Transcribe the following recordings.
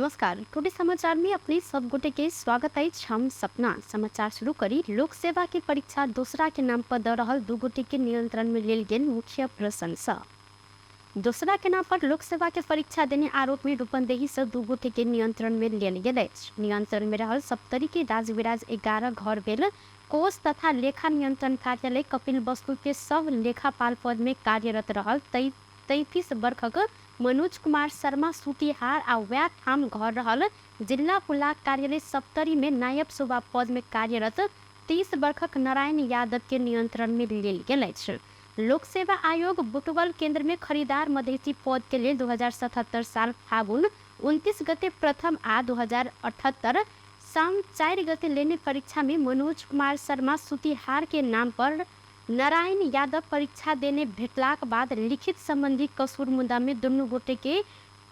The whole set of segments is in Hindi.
नमस्कार। टुडे समाचार में अपने सब गोटे के स्वागत है। हम सपना समाचार शुरू करी। लोक सेवा के परीक्षा दूसरा के नाम पर द रहल दू गोटे के नियंत्रण में लेल गेल मुख्य प्रशंसा। दूसरा के नाम पर लोक सेवा के परीक्षा देने आरोप में रूपंदेही से दू गोटे के नियंत्रण में लेल गेल अछि। नियंत्रण में रहल सप्तरी के राजविराज 11 घर भेल कोष तथा लेखा नियंत्रण कार्यालय कपिल वस्तु के सब लेखापाल पद में कार्यरत रहल 33 वर्षक मनोज कुमार शर्मा सुतिहार आ वैट ठाम घर रहल जिला पुलाक कार्यालय सप्तरी में नायब सुबा पद में कार्यरत 30 वर्षक नारायण यादव के नियंत्रण में लेल गेल अछि। लोक सेवा आयोग बुटवल केंद्र में खरीदार मधेसी पद के लिए 2077 साल फागुन 29 गते प्रथम आ 2078 शाम 4 गते लेने परीक्षा में मनोज कुमार शर्मा सुतिहार के नाम पर नारायण यादव परीक्षा देने भेटलाक बाद लिखित संबंधी कसूर मुद्दा में दुनू गोटे के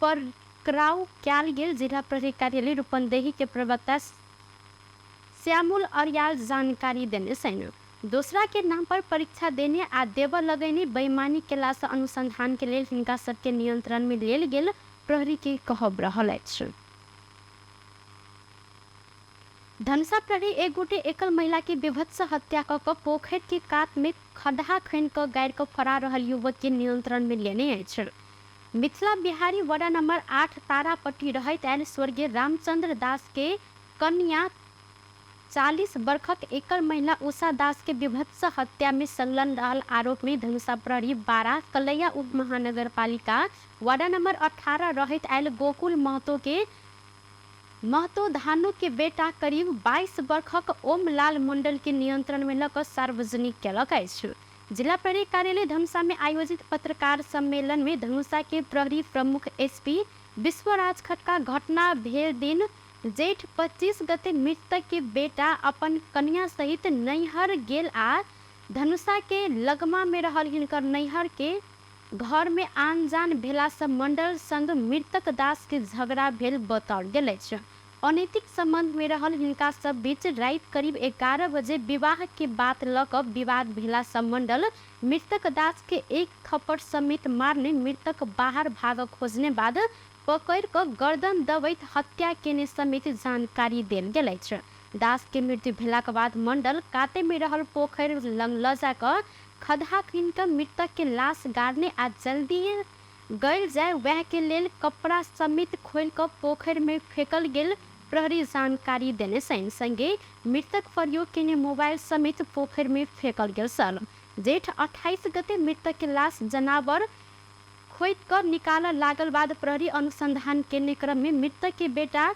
पकड़ाव कयल गेल। जिला प्रहरी कार्यालय रूपंदेही के प्रवक्ता श्यामुल अरियाल जानकारी देने सैन दूसरा के नाम पर परीक्षा देने आ देव लगैने बेईमानी केला से अनुसंधान के लिए हिनका सबके नियंत्रण में लेल गेल प्रहरी के कहब रहल अछि। धनुषा प्रहरी एक गोटे एकल महिला की विभत्स हत्या क पोखर के कात में खड्डा खन क गाड़ क फरार रहल युवक के नियंत्रण में लेने अछि। मिथिला बिहारी वडा नंबर 8 तारापट्टी रहैत आयल स्वर्गीय रामचंद्र दास के कन्या 40 वर्षक एकल महिला उषा दास के विभत्स हत्या में संलग्न रहल आरोप में धनुषा प्रहरी 12 कलैया उप महानगर पालिका वार्ड नंबर 18 रहैत आयल गोकुल महतो धानु के बेटा करीब 22 वर्षक ओमलाल मंडल के नियंत्रण में लक सार्वजनिक केलक अछि। जिला प्रहरी कार्यालय धनुषा में आयोजित पत्रकार सम्मेलन में धनुषा के प्रहरी प्रमुख एसपी विश्वराज खटका घटना भेल दिन जेठ 25 गते मृतक के बेटा अपन कन्या सहित नैहर गेल आ धनुषा के लगमा में रहल हिनकर नैहर के घर में आन जान भेला से मंडल संग मृतक दास के झगड़ा भेल बताओल गेल अछि। अनैतिक संबंध में रहल हिनका सब बीच रात करीब 11 बजे विवाह के बात लक विवाद भेला से मंडल मृतक दास के एक थप्पड़ समेत मारने मृतक बाहर भाग खोजने बाद पकड़ क गर्दन दबैत हत्या केने समेत जानकारी देल गेल अछि। दास के मृत्यु भेला के बाद मंडल काते में रहल पोखर लंग लजा क खद्धा कीन क मृतक के लाश गाड़ने आ जल्दी गल जाए वह के लेल कपड़ा समेत खोल क पोखर में फेंकल गेल प्रहरी जानकारी देने संगे मृतक प्रयोग केने मोबाइल समेत पोखर में फेंकल गेल सल। जेठ 28 गते मृतक के लाश जनावर खोद कर निकाल लागल बाद प्रहरी अनुसंधान केने क्रम में मृतक के बेटा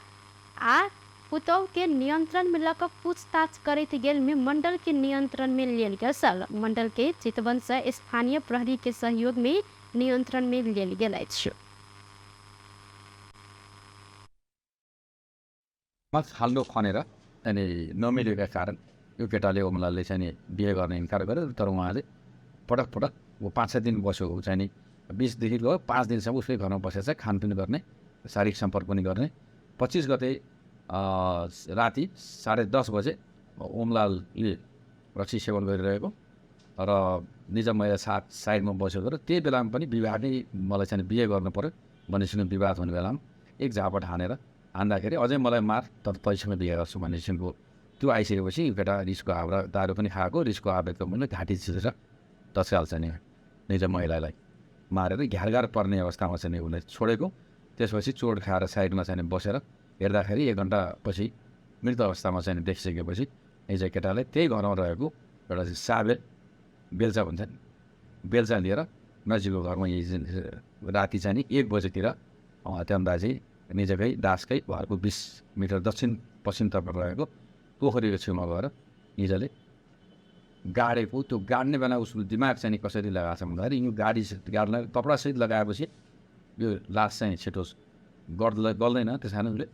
आ पुतौह के नियंत्रण में लक पूछताछ करैत गेल में मंडल के नियंत्रण में लेल गेल सल। मंडल के चितवन से स्थानीय प्रहरी के सहयोग में नियंत्रण में लेल गेल अछि। हाल्डो खनेर अनि नमिलेका कारण यो केटाले ओमलालले चाहिँ नि बिहे गर्ने इन्कार गर्यो। तर उहाँले पटक पटक वो 5-6 दिन बस्यो चाहिँ नि 20 देखि लिएर 5 दिनसम्म उसकै घरमा बसेर चाहिँ खानपिन गर्ने शारीरिक सम्पर्क पनि गर्ने। 25 गते राति 10:30 बजे ओमलालले रक्सी सेवन गरिरहेको र निज महिला साइडमा बसेको र त्यही बेलामा पनि विवाह नै मलाई चाहिँ बिहे गर्नु पर्यो भन्नेसँग विवाद हुने बेलामा एक झापट हान्दाखेरि अझै मलाई मार तर तैसँग बिहे गर्छु भन्नेसँगको त्यो आइसकेपछि केटा रिसको हावा दारू पनि खाएको रिसको आवेगको मुनि घाँटी छिरेर तत्काल चाहिँ निज महिलालाई मारेर घ्यारघार पर्ने अवस्थामा चाहिँ उसलाई छोडेको। त्यसपछि चोट खाएर साइडमा चाहिँ बसेर हेर्दाखेरि 1 घन्टा पछि मृत अवस्थामा चाहिँ देखिसकेपछि निज केटाले त्यही घरमा रहेको एउटा साबेल बेल्चा भन्छ नि बेल्चा लिएर नजिकको घरमा राति चाहिँ 1 बजेतिर त्यहाँदा चाहिँ निजकै दासकै घरको 20 मिटर दक्षिण पश्चिमतर्फ रहेको पोखरीको छेउमा गएर निजले गाडेको। त्यो गाड्ने बेला उसको दिमाग चाहिँ कसरी लगाएको छ भन्दाखेरि यो गाडी गाड्न कपडासहित लगाएपछि यो लास चाहिँ छिटो गल्दैन। त्यस कारण उसले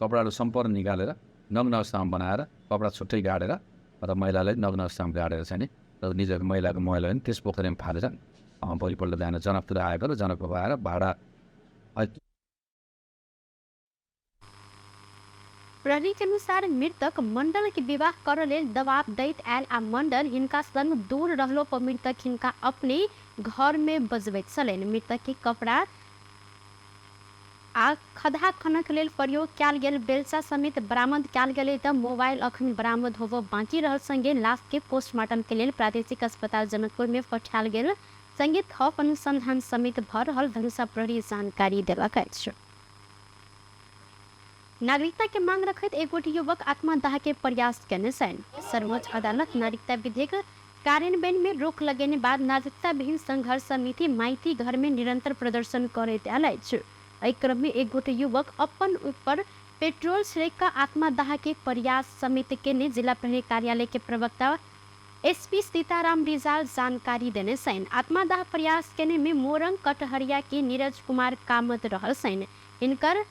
कपडाहरू सम्पूर्ण निकालेर नग्न अवस्थामा बनाएर कपडा छुट्टै गाडेर र महिलालाई नग्न अवस्थामा गाडेर चाहिँ र निज महिलाको मैला पनि त्यस पोखरीमा फालेर भोलिपल्ट बिहान जनकतिर आएको र जनकको आएर भाडा प्रहरी के अनुसार मृतक मंडल के विवाह कर लेल दबाव दैत आयल आ मंडल हिनका संग दूर रहलो पर मृतक हिनका अपने घर में बजबैत छलनि। मृतक के कपड़ा आ खदा खनक लेल प्रयोग कयल गेल बेलचा समेत बरामद कयल गेलै तऽ मोबाइल अखन बरामद होबऽ बाकी रहल। संगे लाश के पोस्टमार्टम के लेल प्रादेशिक अस्पताल जनकपुर में पठायल गेल। संगे थप अनुसंधान समेत भऽ रहल धनुषा प्रहरी जानकारी देलक अछि। नागरिकता के मांग रखैत एक गोटे युवक आत्मदाह के प्रयास केने छनि। सर्वोच्च अदालत नागरिकता विधेयक कार्यान्वयन में रोक लगेने बाद नागरिकता विहीन संघर्ष समिति माइती घर में निरंतर प्रदर्शन करैत आयल अछि। एहि क्रम में एक गोटे युवक अपन ऊपर पेट्रोल छिड़क कऽ आत्मदाह के प्रयास समिति के ने जिला प्रहरी कार्यालय के प्रवक्ता एसपी सीताराम रिजाल जानकारी देने छनि। आत्मदाह प्रयास केने में मोरंग कटहरिया के नीरज कुमार कामत रहल छनि। इनकर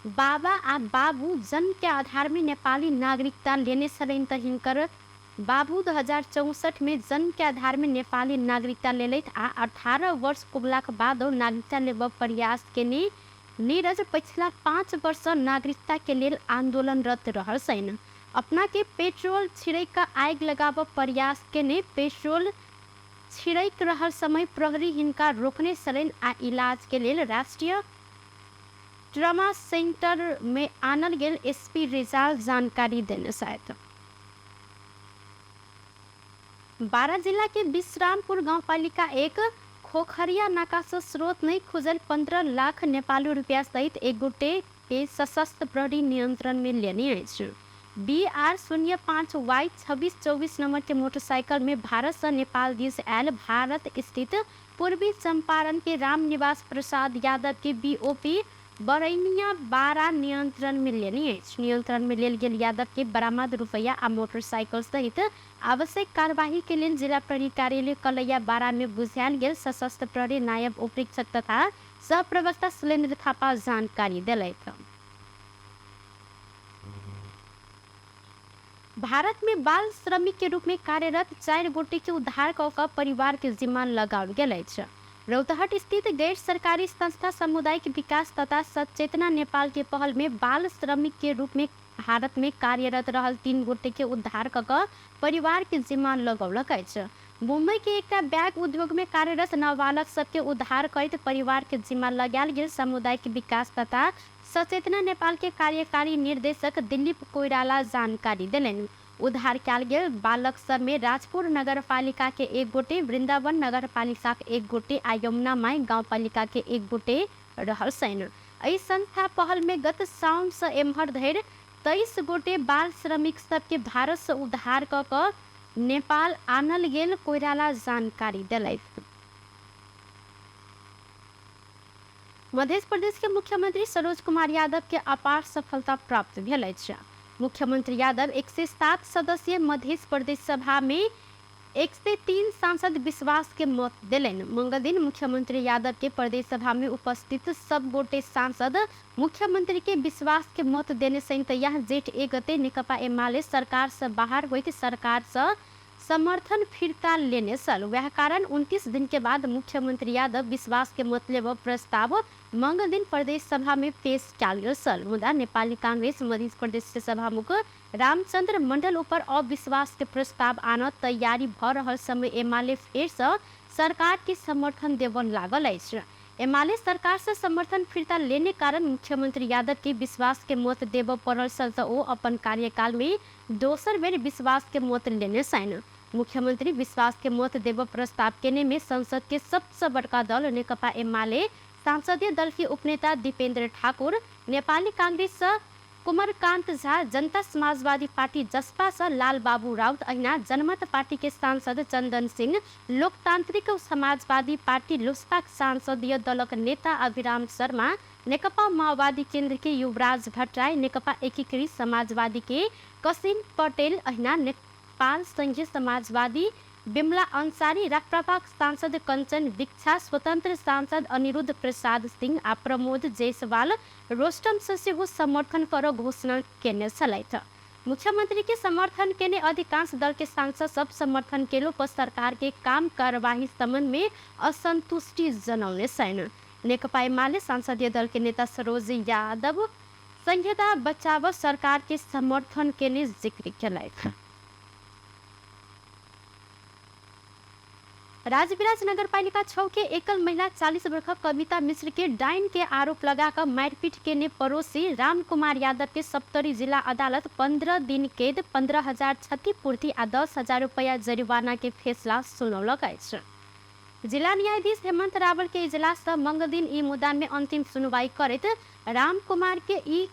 बाबा आ बाबू जन्म के आधार में नेपाली नागरिकता लेने छलनि तऽ हिनकर बाबू 2064 में जन्म के आधार में नेपाली नागरिकता लेलथि आ 18 वर्ष पुगलाक बाद नागरिकता लेबऽ प्रयास केने नीरज पिछला 5 वर्ष नागरिकता के लेल आंदोलनरत रहल छनि। अपना के पेट्रोल छिड़क कऽ आगि लगाबऽ प्रयास केने पेट्रोल छिड़क रहल समय प्रहरी हिनका रोकने छलनि आ इलाज के लेल राष्ट्रीय ट्रमा सेंटर में आनल गेल। एसपी रिजाल जानकारी देने छथि। बारा जिला के विश्रामपुर गांव पालिका एक खोखरिया नाका से स्रोत नहीं खुजल 15 लाख नेपाली रुपया सहित एक गोटे के सशस्त्र प्रहरी नियंत्रण में लेने अछि। BR05Y 2624 नंबर के मोटरसाइकिल में भारत से नेपाल दिस आयल भारत स्थित पूर्वी चंपारण के रामनिवास प्रसाद यादव के BOP बरैनिया बारा नियंत्रण में लेने अछि। नियंत्रण में लेल गेल यादव के बरामद रुपया आ मोटरसाइकिल सहित आवश्यक कार्यवाही के लिए जिला प्रहरी कार्यालय कलैया बारा में बुझायल गेल। सशस्त्र प्रहरी नायब उपरीक्षक तथा सह प्रवक्ता शैलेंद्र थापा जानकारी दिलथि। भारत में बाल श्रमिक के रूप में कार्यरत 4 गोटे के उद्धार कऽ कऽ परिवार के जिम्मा लगाओल गेल अछि। रौतहट स्थित गैर सरकारी संस्था सामुदायिक विकास तथा सचेतना नेपाल के पहल में बाल श्रमिक के रूप में भारत में कार्यरत रहल 3 गोटे के उद्धार कऽ कऽ परिवार के जिम्मा लगौलक अछि। मुंबई के एक बैग उद्योग में कार्यरत नाबालक सबके उद्धार करैत परिवार के जिम्मा लगायल गेल। सामुदायिक विकास तथा सचेतना नेपाल के कार्यकारी निर्देशक दिलीप कोइराला जानकारी दिलनि। उद्धार कयल गेल बालक सब में राजपुर नगर पालिका के 1 गोटे, वृंदावन नगर पालिका के 1 गोटे आ यमुना माई गाँव पालिका के 1 गोटे रहल छनि। एहि संस्था पहल में गत साउन से एम्हर धरि 23 गोटे बाल श्रमिक सबके भारत से उद्धार कऽ कऽ नेपाल आनल गेल। कोइराला जानकारी दिलथि। मध्य प्रदेश के मुख्यमंत्री सरोज कुमार यादव के अपार सफलता प्राप्त भेल अछि। मुख्यमंत्री यादव 107 सदस्यीय मध्य प्रदेश सभा में 103 सांसद विश्वास के मत दिलनि। मंगल दिन मुख्यमंत्री यादव के प्रदेश सभा में उपस्थित सब गोटे सांसद मुख्यमंत्री के विश्वास के मत देने छनि तऽ यह जेठ 1 गते नेकपा एमाले सरकार से बाहर होइत सरकार से समर्थन फिरता लेने छल। वह कारण 29 दिन के बाद मुख्यमंत्री यादव विश्वास के मत लेबऽ प्रस्ताव मंगल दिन प्रदेश सभा में पेश कयल गेल छल। मुदा नेपाली कांग्रेस मध्य प्रदेश के सभामुख रामचंद्र मंडल ऊपर अविश्वास के प्रस्ताव आनऽ तैयारी भऽ रहल समय एमाले फेर से सरकार के समर्थन देबऽ लागल अछि। एमाले सरकार से समर्थन फिरता लेने कारण मुख्यमंत्री यादव के विश्वास के मत देबऽ पड़ल छल तऽ ओ अपन कार्यकाल में दोसर बेर विश्वास के मत लेने छनि। मुख्यमंत्री विश्वास के मत देबऽ प्रस्ताव केने में संसद के सबसे बड़का दल नेकपा एमाले संसदीय दल के उपनेता दीपेंद्र ठाकुर, नेपाली कांग्रेस से कुमारकांत झा, जनता समाजवादी पार्टी जसपा से लाल बाबू राउत, अहिना जनमत पार्टी के सांसद चंदन सिंह, लोकतांत्रिक समाजवादी पार्टी लोसपा संसदीय दलक नेता अभिराम शर्मा, नेकपा माओवादी केंद्र के युवराज भट्टराई, नेकपा एकीकृत समाजवादी के कसिम पटेल, अहिना नेपाल संघीय समाजवादी बिमला अंसारी, राप्रपा सांसद कंचन दीक्षा, स्वतंत्र सांसद अनिरुद्ध प्रसाद सिंह आ प्रमोद जायसवाल रोस्टम से सेहो समर्थन कर घोषणा केने छलथि। मुख्यमंत्री के समर्थन केने अधिकांश दल के सांसद सब समर्थन केलो पर सरकार के काम कार्यवाही संबंध में असंतुष्टि जनौने छन्। नेकपा एमाले संसदीय दल के नेता सरोज यादव संहिता बचाव सरकार के समर्थन केने जिक्र केलथि। राजविराज नगरपालिका 6 के एकल महिला 40 वर्ष कविता मिश्र के डाइन के आरोप लगाकर मारपीट के ने पड़ोसी राम कुमार यादव के सप्तरी जिला अदालत 15 दिन कैद 15,000 क्षतिपूर्ति आ 10,000 रुपया जरिवाना के फैसला सुनौलक अछि। जिला न्यायाधीश हेमंत रावल के इजलास से मंगल दिन ई मुद्दा में अंतिम सुनवाई करैत राम कुमार के ई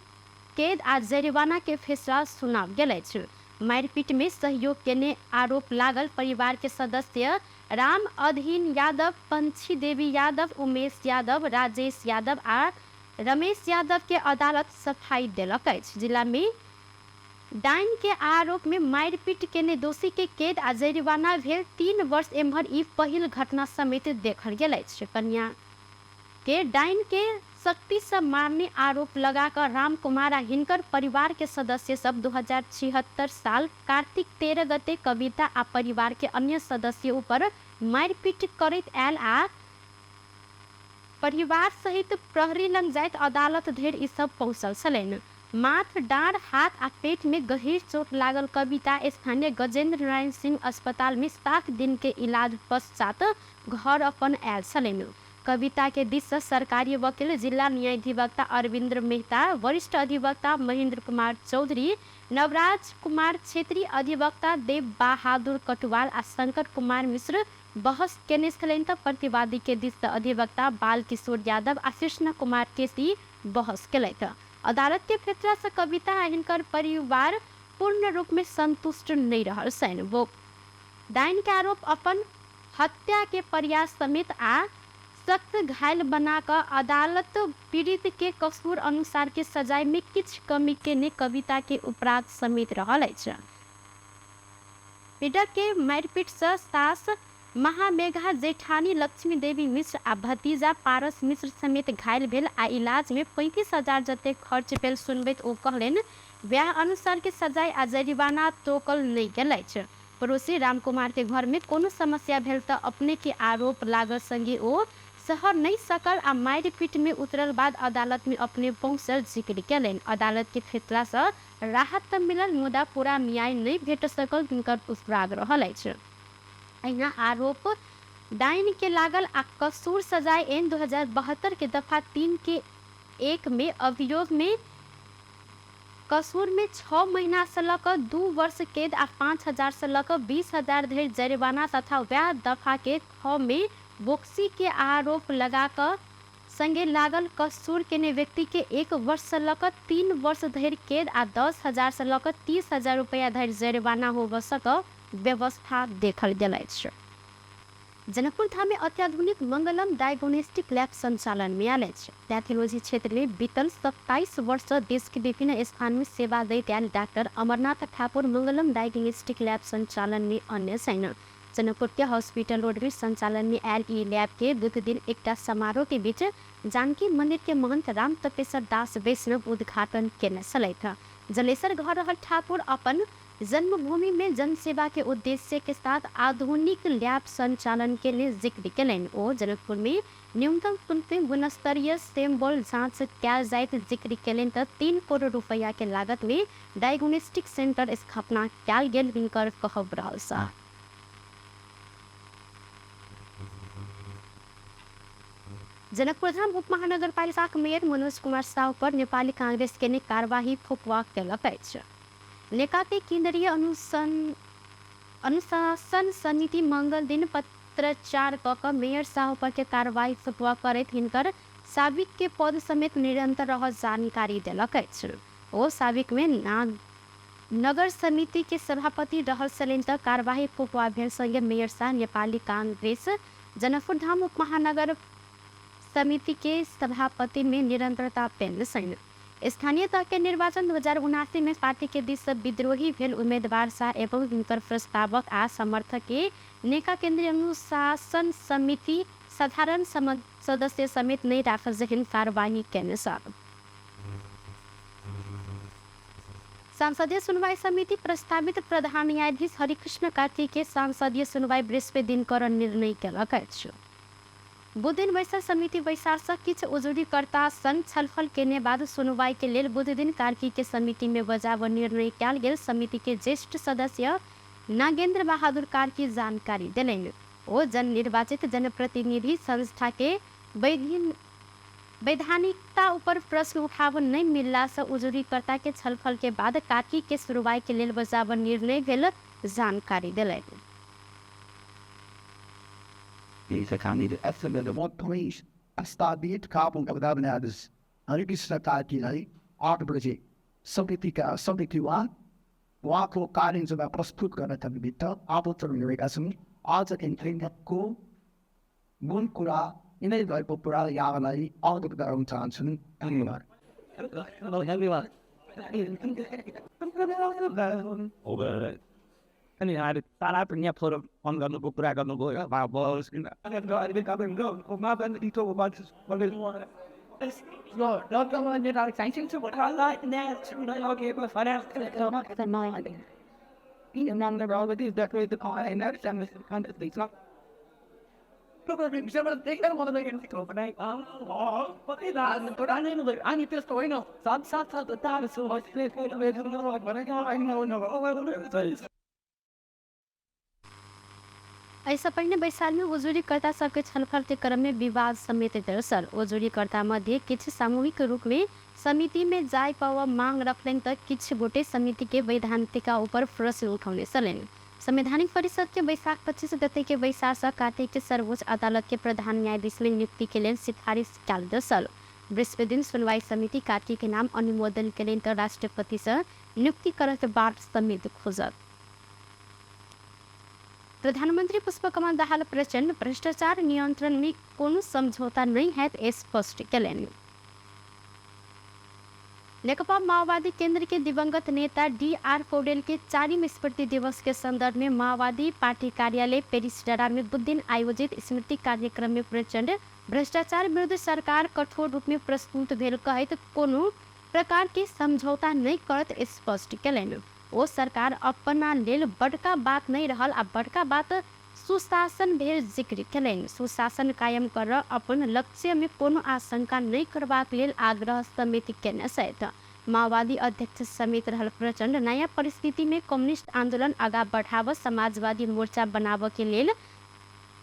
कैद आ जरिवाना के फैसला सुनाव गेल अछि। मारपीट में सहयोग केने आरोप लागल परिवार के सदस्य राम अधीन यादव, पंछी देवी यादव, उमेश यादव, राजेश यादव आ रमेश यादव के अदालत सफाई देलक अछि। जिला में डाइन के आरोप में मारपीट केने दोषी के कैद आ जरिवाना भेल 3 वर्ष एम्हर ई पहिल घटना समेत देखल गेल अछि। कन्या के डाइन के सख्ती से मारने आरोप लगाकर राम कुमार आ हिनकर परिवार के सदस्य सब 2076 साल कार्तिक 13 गते कविता आ परिवार के अन्य सदस्य ऊपर मारपीट करैत आयल आ परिवार सहित प्रहरी लंग जाइत अदालत धरि ई सब पहुंचल छलनि। माथ, डाँड़, हाथ आ पेट में गहीर चोट लागल कविता स्थानीय गजेंद्र नारायण सिंह अस्पताल में 7 दिन के इलाज पश्चात घर अपन आयल छलनि। कविता के दिश से सरकारी वकील जिला न्यायाधिवक्ता अरविंद्र मेहता, वरिष्ठ अधिवक्ता महेंद्र कुमार चौधरी, नवराज कुमार क्षेत्रीय अधिवक्ता देव बहादुर कटवाल आ शंकर कुमार मिश्र बहस केने छलनि तऽ प्रतिवादी के दिश से अधिवक्ता बाल किशोर यादव आ कृष्ण कुमार केसी बहस केलथि। अदालत के फैसला से कविता आ हिनकर परिवार पूर्ण रूप में संतुष्ट नहीं रहल छनि। वो डाइन के आरोप अपन हत्या के प्रयास समेत आ सख्त घायल बनाकर अदालत पीड़ित के कसूर अनुसार के सजाए में किछ कमी के ने कविता के अपराध समेत रहल अछि। पीड़ित के मारपीट से सास महामेघा जेठानी लक्ष्मी देवी मिश्र आ भतीजा पारस मिश्र समेत घायल भेल आ इलाज में 35,000 जते खर्च भेल सुनबैत ओ कहलनि ब्याह अनुसार के सजाए आ जरिवाना तोकल नहीं गेल अछि। पड़ोसी राम कुमार के घर में कोनो समस्या भेल तऽ अपने के आरोप लागल संगे ओ सह नहीं सकल आ मारपीट में उतरल बाद अदालत में अपने पहुंचल जिक्र केलनि। अदालत के फैसला से राहत तऽ मिलल मुदा पूरा न्याय नहीं भेट सकल हिनकर अपराध रहल अछि। अहिना आरोप डाइन के लागल आ कसूर सजाए एन 2072 के दफा 3 के 1 में अभियोग में कसूर में 6 महीना से लकर 2 वर्ष कैद आ 5,000 से लकर 20,000 धरि जरिवाना तथा वह दफा के 6 में बोक्सी के आरोप लगाकर संगे लागल कसूर केने व्यक्ति के 1 वर्ष से लकर 3 वर्ष धरि कैद आ 10,000 से लकर 30,000 रुपया धरि जरिवाना होबऽ सक व्यवस्था देखल गेल अछि। जनकपुर धाम में अत्याधुनिक मंगलम डायग्नोस्टिक लैब संचालन में आयल अछि। पैथोलॉजी क्षेत्र में बीतल 27 वर्ष से देश के विभिन्न स्थान में सेवा दैत आयल डॉक्टर अमरनाथ ठाकुर मंगलम डायग्नोस्टिक लैब संचालन में अन्य छन्। जनकपुर के हॉस्पिटल रोड में संचालन में आयल ई लैब के बुध दिन एकटा समारोह के बीच जानकी मंदिर के महंत राम तपेश्वर दास वैष्णव उद्घाटन केने छलथि। जलेसर घर रहल ठाकुर अपन जन्मभूमि में जनसेवा के उद्देश्य के साथ आधुनिक लैब संचालन के लिए जिक्र केलनि। ओ जनकपुर में न्यूनतम शुल्क में गुणस्तरीय सैंपल जांच कयल जाइत जिक्र केलनि तऽ 3 करोड़ रुपया के लागत में डायग्नोस्टिक सेंटर स्थापना कयल गेल हिनकर कहब रहल छ। जनकपुर धाम उप महानगरपालिका के मेयर मनोज कुमार साहू पर नेपाली कांग्रेस के ने कार्यवाही फुकवा केलक अछि। नेका के केंद्रीय अनुशासन समिति मंगल दिन पत्रचार कऽ मेयर साहू पर के कार्यवाही फुकवा करैत हिनकर साबिक के पद समेत निरंतर रह जानकारी देलक अछि। ओ साबिक में नगर समिति के सभापति रहल छलनि तऽ कार्यवाही फुकवा भेल संगे मेयर शाह नेपाली कांग्रेस जनकपुर धाम उप महानगर समिति के सभापति में निरंतरता पेल छन्। स्थानीय तह के निर्वाचन 2079 में पार्टी के दिश से विद्रोही भेल उम्मीदवार शाह एवं हिनकर प्रस्तावक आ समर्थक के नेका केंद्रीय अनुशासन समिति साधारण सदस्य समेत नहीं राखल जखन कार्यवाही केने छल। संसदीय सुनवाई समिति प्रस्तावित प्रधान न्यायाधीश हरिकृष्ण कार्तिक के संसदीय सुनवाई बृहस्पति दिन कर निर्णय केलक अछि। बुध दिन बैसल समिति बैसार से किछु उजुरीकर्ता संग छलफल केने बाद सुनवाई के लेल बुध दिन कार्की के समिति में बजाव निर्णय कयल गेल। समिति के ज्येष्ठ सदस्य नागेंद्र बहादुर कार्की जानकारी देलनि। वो जन निर्वाचित जनप्रतिनिधि संस्था के वैधानिकता ऊपर प्रश्न उठाव नहीं मिलला से उजुरीकर्ता के छलफल के बाद कार्की के सुनवाई के लेल बजाव निर्णय भेल जानकारी दिलैन। Deze gaan niet even de wat police. Er staat niet kapel op dat beneden. En ik is dat uit die aardbreedte. Subjectiva. Waar ko karin zo प्रस्तुत गर्न त बित्त आबोतर गरेका छन्। आज इन्टरनेटको मूल कुरा यिनै भएको कुरा यहाँलाई अवगत गराउन चाहन्छन्। धन्यवाद। अनि आएर तारा पनि यहाँ फोरम अन गर्नुको कुरा गर्नुभयो बस ऐसा पहिने बैसाल में उजुरीकर्ता सबके छलफल के क्रम में विवाद समेत दरअसल उजुरीकर्ता मध्य किछ सामूहिक रूप में समिति में जाय पाव मांग रखलेन त किछ गोटे समिति के वैधानिकता ऊपर प्रश्न उठाउने चलेन। संवैधानिक परिषद के वैशाख 25 गते के वैशाख कार्तिक के सर्वोच्च अदालत के प्रधान न्यायाधीश ने नियुक्ति के लिए सिफारिश डाल दरअसल बृहस्पति दिन सुनवाई समिति कार्तिक के नाम अनुमोदन के लिए राष्ट्रपति से नियुक्ति करे के बाद समिति खोजत। प्रधानमंत्री पुष्पकमल दाहाल प्रचंड भ्रष्टाचार नियंत्रण में कोनो समझौता नहीं है स्पष्ट करें। नेकपा माओवादी केंद्र के दिवंगत नेता डी.आर. पौडेल के 40वें स्मृति दिवस के संदर्भ में माओवादी पार्टी कार्यालय पेरिसडरा में बुध आयोजित स्मृति कार्यक्रम में प्रचंड भ्रष्टाचार विरुद्ध सरकार कठोर रूप में प्रस्तुत भेल कहत कोनो प्रकार के समझौता नहीं करत स्पष्ट करें। वो सरकार अपना लेल बड़का बात नहीं रहल आ बड़का बात सुशासन भेल जिक्र करें। सुशासन कायम कर अपन लक्ष्य में कोनो आशंका नहीं करबाक लेल आग्रह समिति केने सहित माओवादी अध्यक्ष समेत रहल प्रचंड नया परिस्थिति में कम्युनिस्ट आंदोलन आगा बढ़ाव समाजवादी मोर्चा बनाव के लेल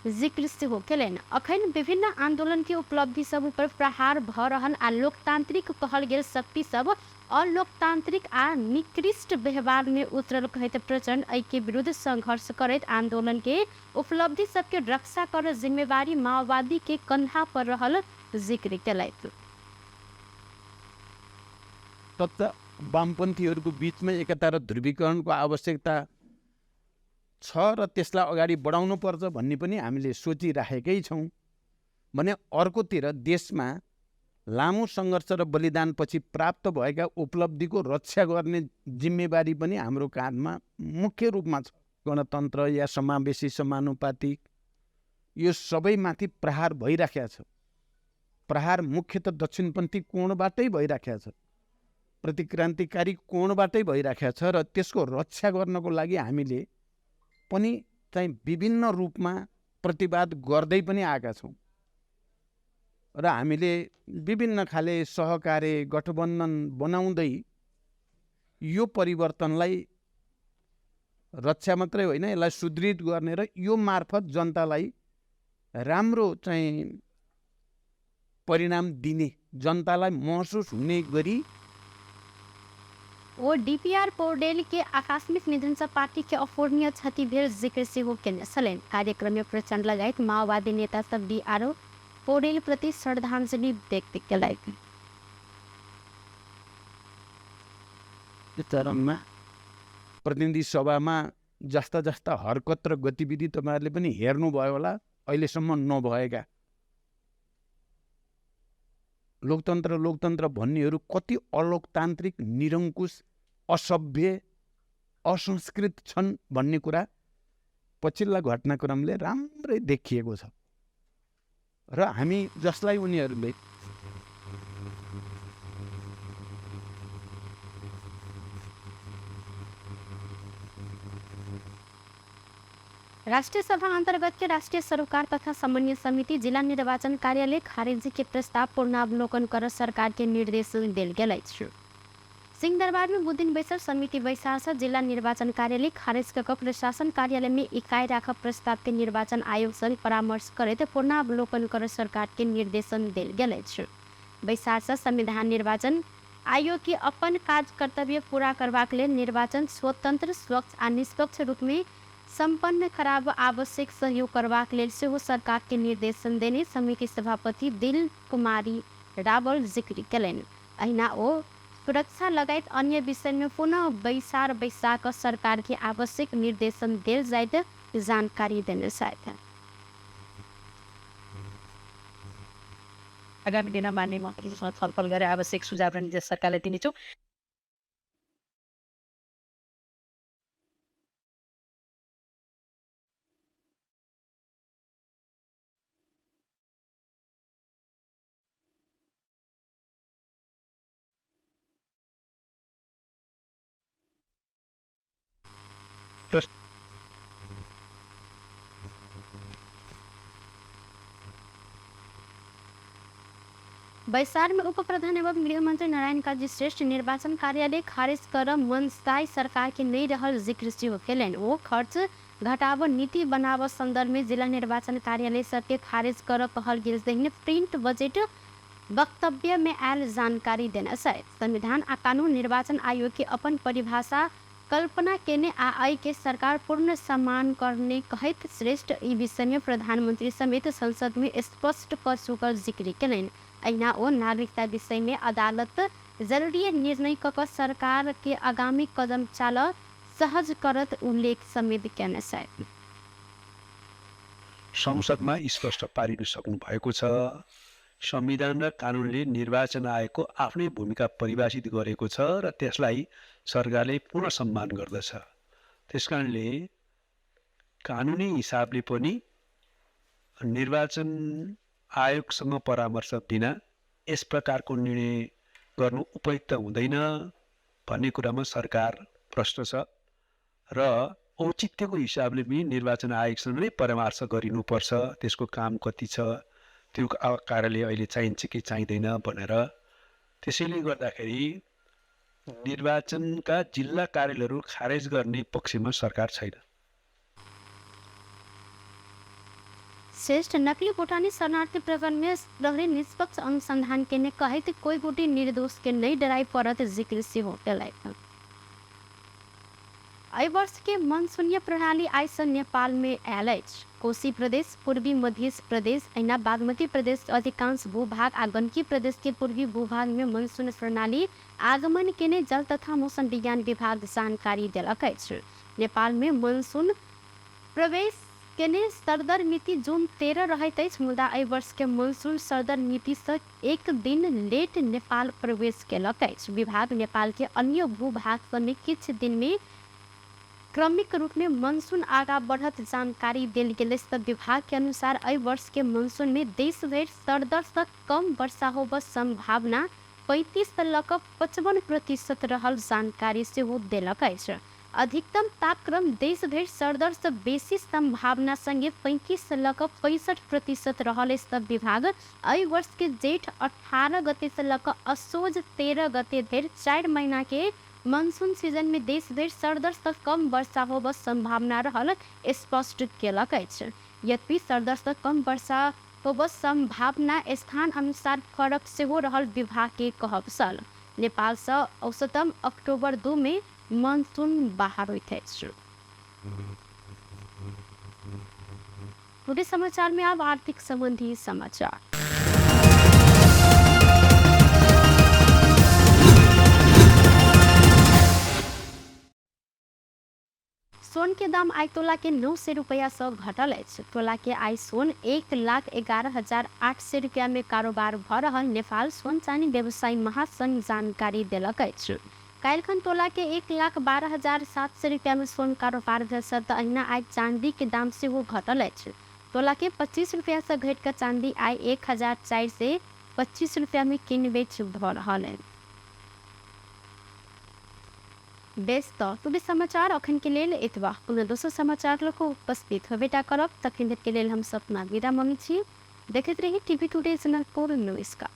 जिक्र से हो केलन। अखन विभिन्न आंदोलन के उपलब्धि सब पर प्रहार भ रहल आ लोकतांत्रिक कहल गेल शक्ति सब अलोकतांत्रिक आ निकृष्ट व्यवहार में उतरल कहते प्रचंड एहि के विरुद्ध संघर्ष करत आंदोलन के उपलब्धि सबके रक्षा कर जिम्मेवारी माओवादी के कंधा पर रहल जिक्र कलैत। तथा वामपन्थीहरूको बीचमा एकता र ध्रुवीकरणको आवश्यकता छ र त्यसलाई अगाडि बढाउनु पर्छ भन्ने पनि हामीले सोचिराखेकै छौँ भने अर्कोतिर देशमा लामो सङ्घर्ष र बलिदानपछि प्राप्त भएका उपलब्धिको रक्षा गर्ने जिम्मेवारी पनि हाम्रो काँधमा मुख्य रूपमा छ। गणतन्त्र या समावेशी समानुपातिक यो सबैमाथि प्रहार भइराखेको छ। प्रहार मुख्यतः दक्षिणपन्थी कोणबाटै भइराखेको छ, प्रतिक्रान्तिकारी कोणबाटै भइराखेको छ र त्यसको रक्षा गर्नको लागि हामीले पनि चाहिँ विभिन्न रूपमा प्रतिवाद गर्दै पनि आएका छौँ र हामीले विभिन्न खाले सहकार्य गठबन्धन बनाउँदै यो परिवर्तनलाई रक्षा मात्रै होइन यसलाई सुदृढ गर्ने र यो मार्फत जनतालाई राम्रो चाहिँ परिणाम दिने, जनतालाई महसुस हुने गरी वो डी.पी.आर. पौडेल के आकस्मिक निधन से पार्टी के अपूरणीय क्षति भेल जिक्र से हो केने चलेन। कार्यक्रम में प्रचंड लगायत माओवादी नेता सब डी.आर. पौडेल प्रति श्रद्धांजलि व्यक्त कलैत। चरणमा प्रतिनिधि सभामा जस्ता जस्ता हरकत र गतिविधि तपाईँहरूले पनि हेर्नुभयो होला, अहिलेसम्म नभएका लोकतन्त्र भन्नेहरू कति अलोकतान्त्रिक, निरङ्कुश, असभ्य, असंस्कृत छन् भन्ने कुरा पछिल्ला घटनाक्रमले राम्रै देखिएको छ र हामी जसलाई उनीहरूले राष्ट्रीय सभा अंतर्गत के राष्ट्रीय सरोकार तथा समन्वय समिति जिला निर्वाचन कार्यालय खारिजी के प्रस्ताव पुनरावलोकन कर सरकार के निर्देशन दिल गेल अछि। सिंहदरबार में बुदिन बैसर समिति बैसार जिला निर्वाचन कार्यालय खारेज कक प्रशासन कार्यालय में इकाई राख प्रस्ताव के निर्वाचन आयोग संग परामर्श करे पुनरावलोकन कर सरकार के निर्देशन दिल गेल बैसार संविधान निर्वाचन आयोग के अपन कार्य कर्तव्य पूरा करबाक लेल निर्वाचन स्वतंत्र स्वच्छ आ निष्पक्ष रूप में संपन्न कराब आवश्यक सहयोग करबाक लेल सेहो सरकार के निर्देशन देने समिति सभापति दिल कुमारी रावल जिक्र कयलनि। अहिना ओ सुरक्षा लगायत अन्य विषय में पुनः बैसार बैसाक सरकार के आवश्यक निर्देशन दिल जाइत जानकारी देने साथ आगामी दिनमा मान्य मन्त्रीसँग छलफल गरेर आवश्यक सुझाव र निर्देश सरकारलाई दिनेछौँ। बैसार में उप प्रधान एवं गृह मंत्री नारायण काजी श्रेष्ठ निर्वाचन कार्यालय खारिज कर मनसाई सरकार के नहीं रहल जिक्र सेहो केलनि। वो खर्च घटाव नीति बनाव संदर्भ में जिला निर्वाचन कार्यालय सबके खारिज कर कहल गेल प्रिंट बजट वक्तव्य में आयल जानकारी देना सहित संविधान आ कानून निर्वाचन आयोग के अपन परिभाषा कल्पना केने आई के सरकार पूर्ण सम्मान करने कहत श्रेष्ठ ई विषय में प्रधानमंत्री समेत संसद में स्पष्ट कर चुकल जिक्र केलनि। अहिना ओ नागरिकता विषय में अदालत जरूरी निर्णय कक सरकार के आगामी कदम चाल सहज करत उल्लेख समेत केने साथ संसदमा स्पष्ट पारिन सक्नु भएको छ। संविधान र कानुनले निर्वाचन आयोगको आफ्नै भूमिका परिभाषित गरेको छ र त्यसलाई सरकारले पूर्ण सम्मान गर्दछ। त्यसकारणले कानुनी हिसाबले पनि निर्वाचन आयोगसँग परामर्श बिना यस प्रकारको निर्णय गर्नु उपयुक्त हुँदैन भन्ने कुरामा सरकार प्रश्न छ र औचित्यको हिसाबले पनि निर्वाचन आयोगसँग नै परामर्श गरिनुपर्छ। त्यसको काम कति छ, त्यो कार्यालय अहिले चाहिन्छ कि चाहिँदैन भनेर। त्यसैले गर्दाखेरि निर्वाचनका जिल्ला कार्यालयहरू खारेज गर्ने पक्षमा सरकार छैन। श्रेष्ठ नकली भूटानी शरणार्थी प्रकरण में प्रहरी निष्पक्ष अनुसंधान के ने कहे थे कोई गोटी निर्दोष के नहीं डराई पड़त जिक्र से हो आई वर्ष के मनसूनीय प्रणाली आइस नेपाल में एलएच कोशी प्रदेश, पूर्वी मध्य प्रदेश, ऐना बागमती प्रदेश अधिकांश भूभाग आ गण्डकी प्रदेश के पूर्वी भूभाग में मनसून प्रणाली आगमन के ने जल तथा मौसम विज्ञान विभाग जानकारी दिलक। नेपाल में मनसून प्रवेश केने सरदर मिति जून 13 रहत मुदा एहि वर्ष के मनसून सरदर मिति से एक दिन लेट नेपाल प्रवेश केलक। विभाग नेपाल के अन्य भूभाग में किछ दिन में क्रमिक रूप में मनसून आगा बढ़त जानकारी दिल गेल। विभाग के अनुसार एहि वर्ष के मनसून में देश भर सरदर से कम वर्षा होब संभावना 35-55% रहल जानकारी से हो दिलक। अधिकतम तापक्रम देश भर सरदर से बेसी संभावना संगे 35-65% रहल। विभाग एहि वर्ष के जेठ 18 गते से लक असोज 13 गते धरि 4 महीना के मानसून सीजन में देश भर सरदर से कम वर्षा होब संभावना रहल स्पष्ट केलक। यद्यपि सरदर से कम वर्षा होब संभावना स्थान अनुसार फरक से हो रहल विभाग के कहब सल। नेपाल से औसतम अक्टूबर 2 में मानसून बाहर होते। पूरे समाचार में अब आर्थिक संबंधी समाचार। सोन के दाम आई तोला के 900 रुपया से घटल। तोला के आई सोन 1,11,800 रुपया में कारोबार भ रहल नेपाल सोन चानी व्यवसायी महासंघ जानकारी दिलक। काल्हिखन तोला के 1,12,700 रुपया में सोन कारोबार भेल। अहिना आई चांदी के दाम से वो घटल। तोला के 25 रुपया से घट कर चांदी आई 1,004 से 25 रुपया में किन बेच भ रहल। बेस्त तुबे समाचार अखन के लेल एतबा। पुनः दोसर समाचार लोग उपस्थित होबेटा करब। तखन के लेल हम सपना विदा मांगै छी। देखैत रही टीवी टुडे चैनल पर नमस्कार।